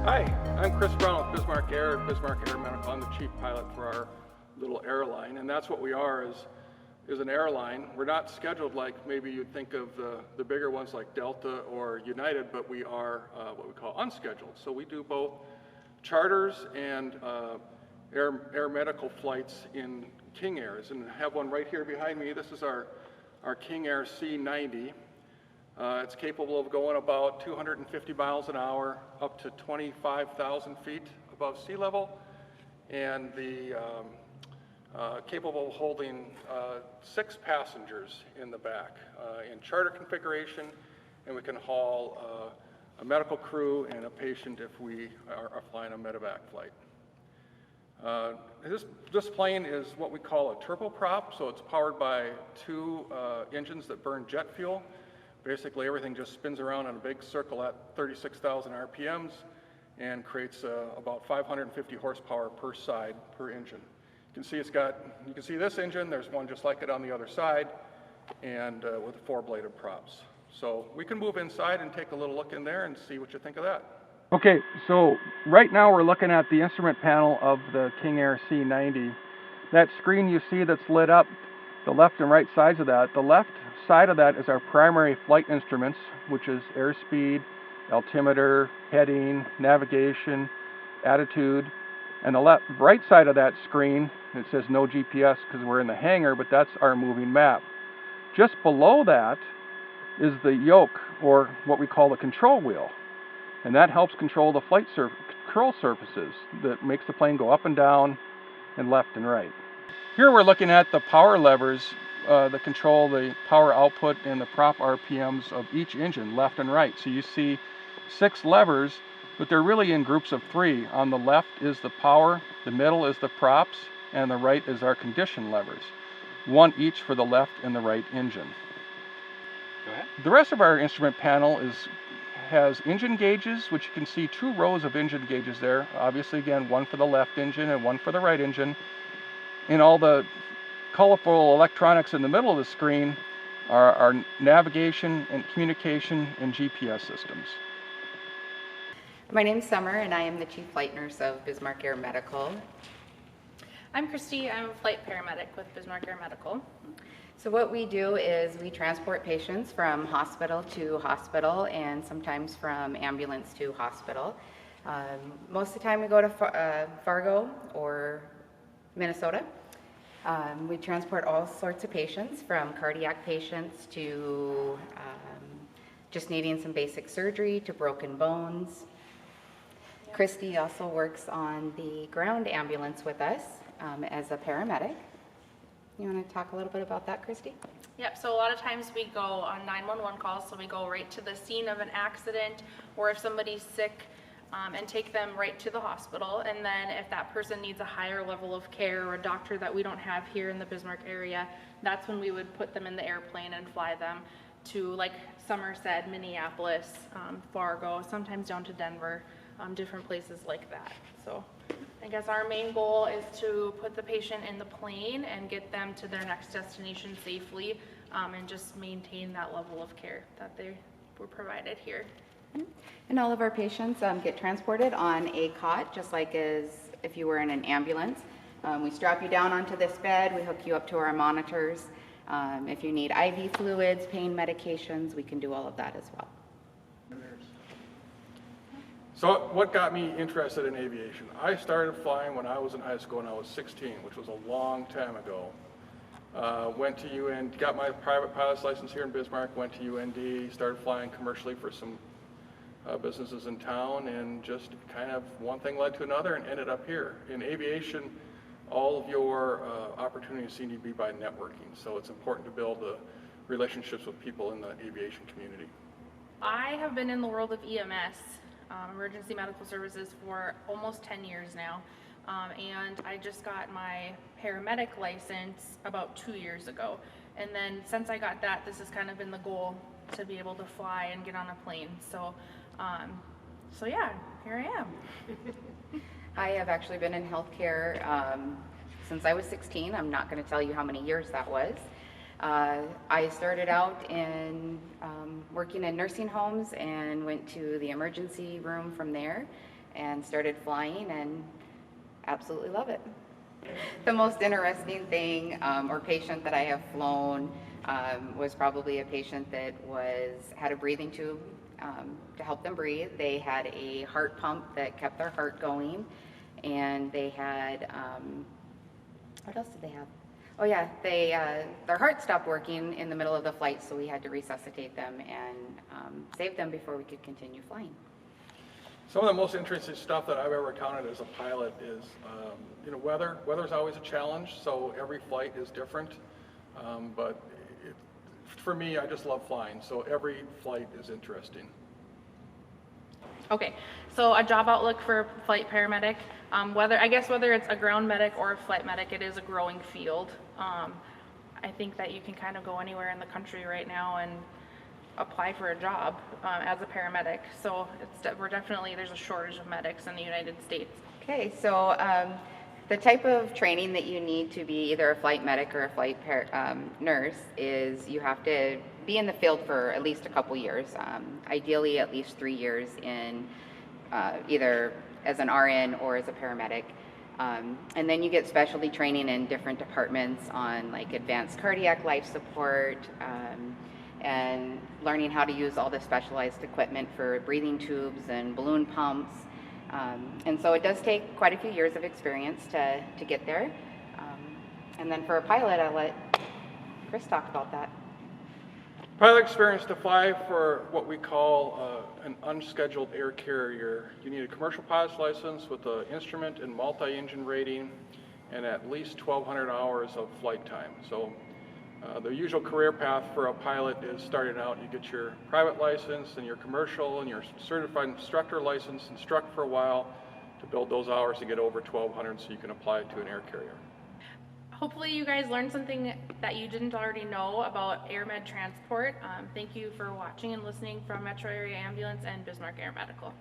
Hi, I'm Chris Brown with Bismarck Air at Bismarck Air Medical. I'm the chief pilot for our little airline, and that's what we are is an airline. We're not scheduled like maybe you'd think of the bigger ones like Delta or United, but we are what we call unscheduled. So we do both charters and air medical flights in King Airs, and I have one right here behind me. This is our King Air C90. It's capable of going about 250 miles an hour up to 25,000 feet above sea level, and capable of holding 6 passengers in the back in charter configuration, and we can haul a medical crew and a patient if we are flying a medevac flight. This plane is what we call a turboprop, so it's powered by 2 engines that burn jet fuel. Basically, everything just spins around in a big circle at 36,000 RPMs and creates about 550 horsepower per side per engine. You can see you can see this engine, there's one just like it on the other side, and with 4 bladed props. So we can move inside and take a little look in there and see what you think of that. Okay, so right now we're looking at the instrument panel of the King Air C90. That screen you see that's lit up, the left and right sides of that, the left side of that is our primary flight instruments, which is airspeed, altimeter, heading, navigation, attitude, and the right side of that screen, it says no GPS because we're in the hangar, but that's our moving map. Just below that is the yoke, or what we call the control wheel, and that helps control the flight control surfaces that makes the plane go up and down and left and right. Here we're looking at the power levers that control the power output and the prop RPMs of each engine, left and right. So you see 6 levers, but they're really in groups of 3. On the left is the power, the middle is the props, and the right is our condition levers. 1 each for the left and the right engine. Go ahead. The rest of our instrument panel has engine gauges, which you can see 2 rows of engine gauges there. Obviously, again, 1 for the left engine and 1 for the right engine. And all the colorful electronics in the middle of the screen are our navigation and communication and GPS systems. My name's Summer, and I am the Chief Flight Nurse of Bismarck Air Medical. I'm Christy. I'm a flight paramedic with Bismarck Air Medical. So what we do is we transport patients from hospital to hospital and sometimes from ambulance to hospital. Most of the time we go to Fargo or Minnesota. We transport all sorts of patients, from cardiac patients to just needing some basic surgery to broken bones. Christy also works on the ground ambulance with us as a paramedic. You want to talk a little bit about that, Christy? Yep, so a lot of times we go on 911 calls, so we go right to the scene of an accident, or if somebody's sick, and take them right to the hospital. And then if that person needs a higher level of care or a doctor that we don't have here in the Bismarck area, that's when we would put them in the airplane and fly them to, like Summer said, Minneapolis, Fargo, sometimes down to Denver, different places like that. So I guess our main goal is to put the patient in the plane and get them to their next destination safely, and just maintain that level of care that they were provided here. And all of our patients get transported on a cot, just like as if you were in an ambulance. We strap you down onto this bed, we hook you up to our monitors. If you need IV fluids, pain medications, we can do all of that as well. So what got me interested in aviation? I started flying when I was in high school when I was 16, which was a long time ago. Went to UND, got my private pilot's license here in Bismarck, went to UND, started flying commercially for some businesses in town, and just kind of one thing led to another and ended up here. In aviation, all of your opportunities seem to be by networking, so it's important to build relationships with people in the aviation community. I have been in the world of EMS, emergency medical services, for almost 10 years now, and I just got my paramedic license about 2 years ago. And then since I got that, this has kind of been the goal, to be able to fly and get on a plane. So yeah, here I am. I have actually been in healthcare since I was 16. I'm not going to tell you how many years that was. I started out in working in nursing homes and went to the emergency room from there. and started flying and absolutely love it. The most interesting thing or patient that I have flown was probably a patient that had a breathing tube to help them breathe. They had a heart pump that kept their heart going, and they had, what else did they have? Oh yeah, their heart stopped working in the middle of the flight, so we had to resuscitate them and save them before we could continue flying. Some of the most interesting stuff that I've ever encountered as a pilot is, weather. Weather's always a challenge, so every flight is different. But for me, I just love flying, so every flight is interesting. Okay, so a job outlook for flight paramedic, whether it's a ground medic or a flight medic, it is a growing field. I think that you can kind of go anywhere in the country right now and apply for a job as a paramedic. So there's a shortage of medics in the United States. Okay, so the type of training that you need to be either a flight medic or a flight nurse is you have to be in the field for at least a couple years, ideally at least 3 years in either as an RN or as a paramedic. And then you get specialty training in different departments on like advanced cardiac life support, and learning how to use all the specialized equipment for breathing tubes and balloon pumps. And so it does take quite a few years of experience to get there. And then for a pilot, I'll let Chris talk about that. Pilot experience to fly for what we call an unscheduled air carrier. You need a commercial pilot's license with an instrument and multi-engine rating and at least 1,200 hours of flight time. So the usual career path for a pilot is starting out, you get your private license and your commercial and your certified instructor license, instruct for a while to build those hours to get over 1,200 so you can apply to an air carrier. Hopefully you guys learned something that you didn't already know about Air Med Transport. Thank you for watching and listening from Metro Area Ambulance and Bismarck Air Medical.